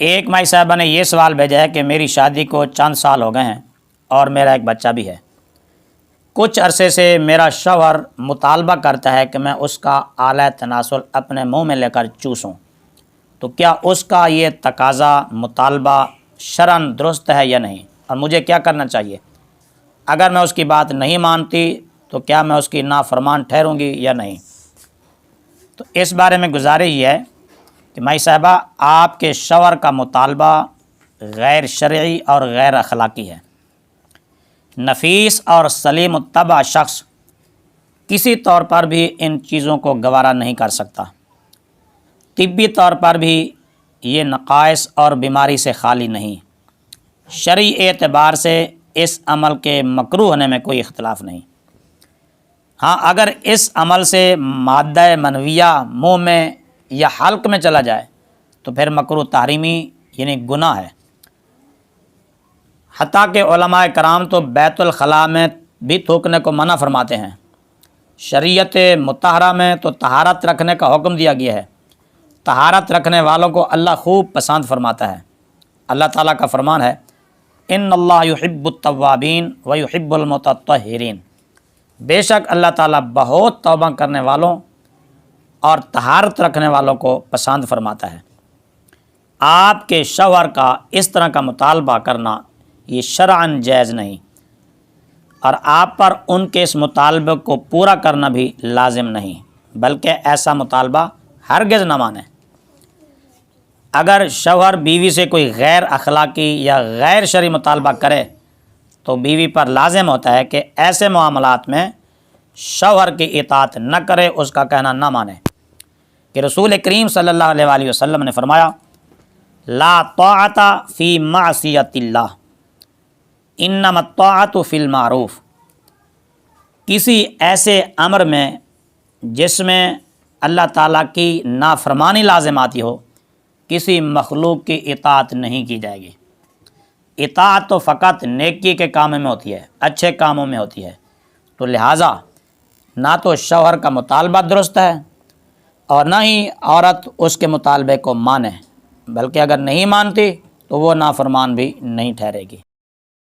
ایک مائی صاحبہ نے یہ سوال بھیجا ہے کہ میری شادی کو چند سال ہو گئے ہیں اور میرا ایک بچہ بھی ہے۔ کچھ عرصے سے میرا شوہر مطالبہ کرتا ہے کہ میں اس کا اعلیٰ تناسل اپنے منہ میں لے کر چوسوں، تو کیا اس کا یہ تقاضا مطالبہ شرعاً درست ہے یا نہیں، اور مجھے کیا کرنا چاہیے؟ اگر میں اس کی بات نہیں مانتی تو کیا میں اس کی نافرمان ٹھہروں گی یا نہیں؟ تو اس بارے میں گزارش یہ ہے کہ مائی صاحبہ، آپ کے شوہر کا مطالبہ غیر شرعی اور غیر اخلاقی ہے۔ نفیس اور سلیم الطبع شخص کسی طور پر بھی ان چیزوں کو گوارا نہیں کر سکتا۔ طبی طور پر بھی یہ نقائص اور بیماری سے خالی نہیں۔ شرعی اعتبار سے اس عمل کے مکروہ ہونے میں کوئی اختلاف نہیں۔ ہاں، اگر اس عمل سے مادہ منویہ منہ میں یا حلق میں چلا جائے تو پھر مکروہ تحریمی یعنی گناہ ہے۔ حتیٰ کہ علماء کرام تو بیت الخلاء میں بھی تھوکنے کو منع فرماتے ہیں۔ شریعت مطہرہ میں تو طہارت رکھنے کا حکم دیا گیا ہے۔ طہارت رکھنے والوں کو اللہ خوب پسند فرماتا ہے۔ اللہ تعالیٰ کا فرمان ہے، ان اللہ یحب التوابین ویحب المتطہرین۔ بے شک اللہ تعالیٰ بہت توبہ کرنے والوں اور طہارت رکھنے والوں کو پسند فرماتا ہے۔ آپ کے شوہر کا اس طرح کا مطالبہ کرنا یہ شرعاً جائز نہیں، اور آپ پر ان کے اس مطالبے کو پورا کرنا بھی لازم نہیں، بلکہ ایسا مطالبہ ہرگز نہ مانیں۔ اگر شوہر بیوی سے کوئی غیر اخلاقی یا غیر شرعی مطالبہ کرے تو بیوی پر لازم ہوتا ہے کہ ایسے معاملات میں شوہر کی اطاعت نہ کرے، اس کا کہنا نہ مانے، کہ رسول کریم صلی اللہ علیہ وآلہ وسلم نے فرمایا، لا طاعت فی معصیت اللہ انما الطاعت فی المعروف۔ کسی ایسے امر میں جس میں اللہ تعالیٰ کی نافرمانی لازم آتی ہو، کسی مخلوق کی اطاعت نہیں کی جائے گی۔ اطاعت تو فقط نیکی کے کاموں میں ہوتی ہے، اچھے کاموں میں ہوتی ہے۔ تو لہٰذا نہ تو شوہر کا مطالبہ درست ہے اور نہ ہی عورت اس کے مطالبے کو مانے، بلکہ اگر نہیں مانتی تو وہ نافرمان بھی نہیں ٹھہرے گی۔